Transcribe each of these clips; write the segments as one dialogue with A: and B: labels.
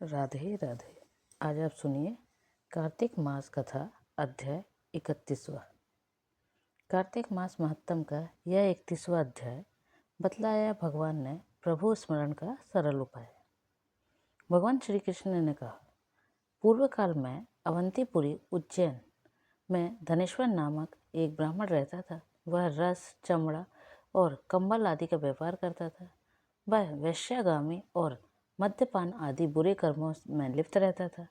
A: राधे राधे। आज आप सुनिए कार्तिक मास कथा अध्याय 31वां। कार्तिक मास महत्तम का यह 31वां अध्याय बतलाया भगवान ने प्रभु स्मरण का सरल उपाय। भगवान श्री कृष्ण ने कहा, पूर्व काल में अवंतीपुरी उज्जैन में धनेश्वर नामक एक ब्राह्मण रहता था। वह रस, चमड़ा और कंबल आदि का व्यापार करता था। वह वेश्यागामी और मद्यपान आदि बुरे कर्मों में लिप्त रहता था।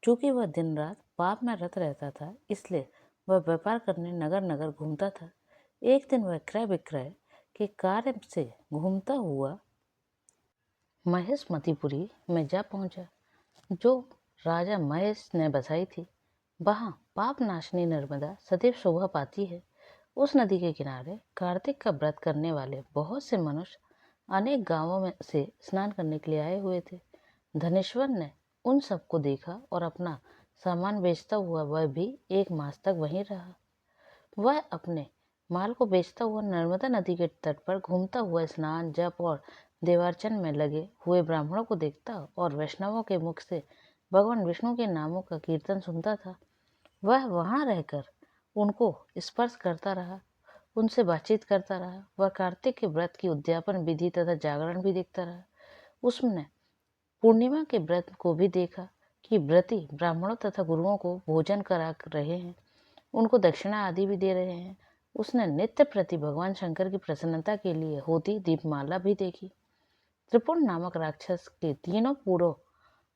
A: चूँकि वह दिन रात पाप में रत रहता था, इसलिए वह व्यापार करने नगर नगर घूमता था। एक दिन वह क्रय विक्रय के कार्य से घूमता हुआ महेशमतीपुरी में जा पहुंचा, जो राजा महेश ने बसाई थी। वहाँ पाप नाशनी नर्मदा सदैव शोभा पाती है। उस नदी के किनारे कार्तिक का व्रत करने वाले बहुत से मनुष्य अनेक गांवों में से स्नान करने के लिए आए हुए थे। धनेश्वर ने उन सबको देखा और अपना सामान बेचता हुआ वह भी 1 मास तक वहीं रहा। वह अपने माल को बेचता हुआ नर्मदा नदी के तट पर घूमता हुआ स्नान, जप और देवार्चन में लगे हुए ब्राह्मणों को देखता और वैष्णवों के मुख से भगवान विष्णु के नामों का कीर्तन सुनता था। वह वहां रहकर उनको स्पर्श करता रहा, उनसे बातचीत करता रहा। वह कार्तिक के व्रत की उद्यापन विधि तथा जागरण भी देखता रहा। उसने पूर्णिमा के व्रत को भी देखा कि व्रती ब्राह्मणों तथा गुरुओं को भोजन करा रहे हैं, उनको दक्षिणा आदि भी दे रहे हैं। उसने नित्य प्रति भगवान शंकर की प्रसन्नता के लिए होती दीपमाला भी देखी। त्रिपुर नामक राक्षस के तीनों पूरों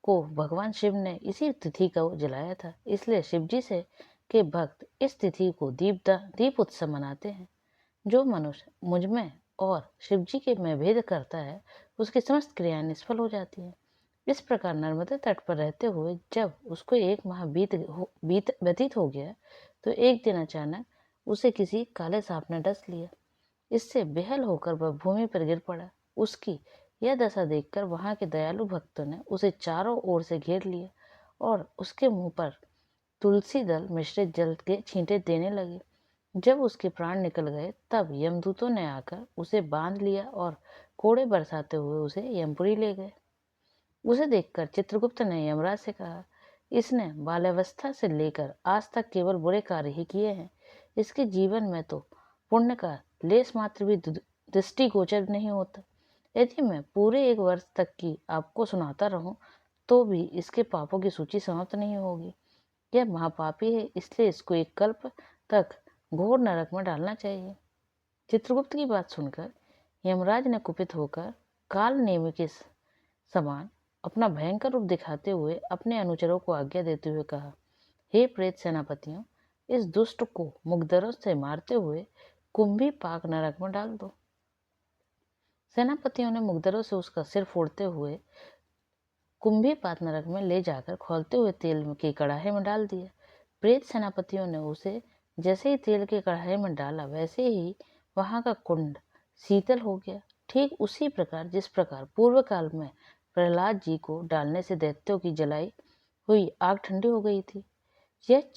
A: को भगवान शिव ने इसी तिथि को जलाया था, इसलिए शिवजी से के भक्त इस तिथि को दीप उत्सव मनाते हैं। जो मनुष्य मुझमें और शिवजी के में भेद करता है, उसकी समस्त क्रियाएं निष्फल हो जाती हैं। इस प्रकार नर्मदा तट पर रहते हुए जब उसको 1 माह व्यतीत हो गया, तो एक दिन अचानक उसे किसी काले सांप ने डस लिया। इससे बेहाल होकर वह भूमि पर गिर पड़ा। उसकी यह दशा देखकर वहां के दयालु भक्तों ने उसे चारों ओर से घेर लिया और उसके मुंह पर तुलसी दल मिश्रित जल के छींटे देने लगे। जब उसके प्राण निकल गए, तब यमदूतों ने आकर उसे बांध लिया और कोड़े बरसाते हुए उसे यमपुरी ले गए। उसे देखकर चित्रगुप्त ने यमराज से कहा, इसने बाल्यावस्था से लेकर आज तक केवल बुरे कार्य ही किए हैं। इसके जीवन में तो पुण्य का लेस मात्र भी दृष्टिगोचर नहीं होता। यदि मैं पूरे 1 वर्ष तक की आपको सुनाता रहूं, तो भी इसके पापों की सूची समाप्त नहीं होगी। यह महापापी है, इसलिए इसको 1 कल्प तक घोर नरक में डालना चाहिए। चित्रगुप्त की बात सुनकर यमराज ने कुपित होकर काल नेमि के समान अपना भयंकर रूप दिखाते हुए अपने अनुचरों को आज्ञा देते हुए कहा, हे प्रेत सेनापतियों, इस दुष्ट को मुग्धरों से मारते हुए कुंभी पाक नरक में डाल दो। सेनापतियों ने मुग्धरों से उसका सिर फोड़ते हुए कुंभी पाक नरक में ले जाकर खौलते हुए तेल की कड़ाहे में डाल दिया। प्रेत सेनापतियों ने उसे जैसे ही तेल के कढ़ाई में डाला, वैसे ही वहां का कुंड शीतल हो गया। ठीक उसी प्रकार जिस प्रकार पूर्व काल में प्रहलाद जी को डालने से दैत्यों की जलाई हुई आग ठंडी हो गई थी। यह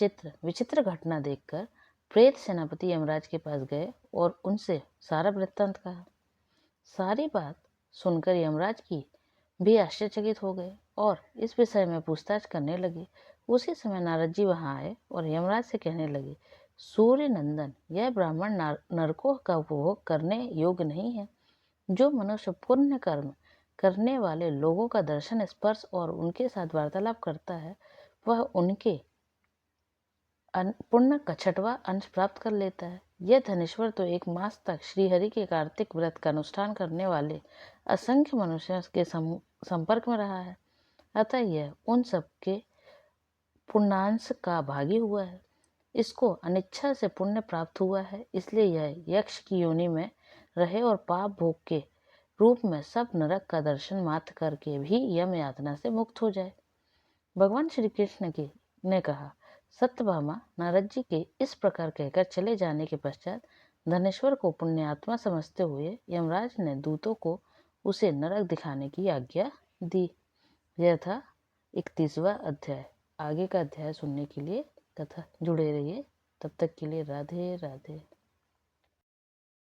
A: विचित्र घटना देखकर प्रेत सेनापति यमराज के पास गए और उनसे सारा वृत्तांत कहा। सारी बात सुनकर यमराज की भी आश्चर्यचकित हो गए और इस विषय में पूछताछ करने लगे। उसी समय नारद जी वहां आए और यमराज से कहने लगे, सूर्य नंदन, यह ब्राह्मण नरकों का उपभोग करने योग्य नहीं है। जो मनुष्य पुण्य कर्म करने वाले लोगों का दर्शन, स्पर्श और उनके साथ वार्तालाप करता है, वह उनके पुण्य का 6वां अंश प्राप्त कर लेता है। यह धनेश्वर तो 1 मास तक श्रीहरि के कार्तिक व्रत का अनुष्ठान करने वाले असंख्य मनुष्यों के संपर्क में रहा है, अतः यह उन सबके पुण्यांश का भागी हुआ है। इसको अनिच्छा से पुण्य प्राप्त हुआ है, इसलिए यह यक्ष की योनि में रहे और पाप भोग के रूप में सब नरक का दर्शन मात्र करके भी यम यातना से मुक्त हो जाए। भगवान श्री कृष्ण ने कहा, सत्यभामा नारद जी के इस प्रकार कहकर चले जाने के पश्चात धनेश्वर को पुण्यात्मा समझते हुए यमराज ने दूतों को उसे नरक दिखाने की आज्ञा दी। यह था 31वां अध्याय। आगे का अध्याय सुनने के लिए तथा जुड़े रहिए। तब तक के लिए राधे राधे।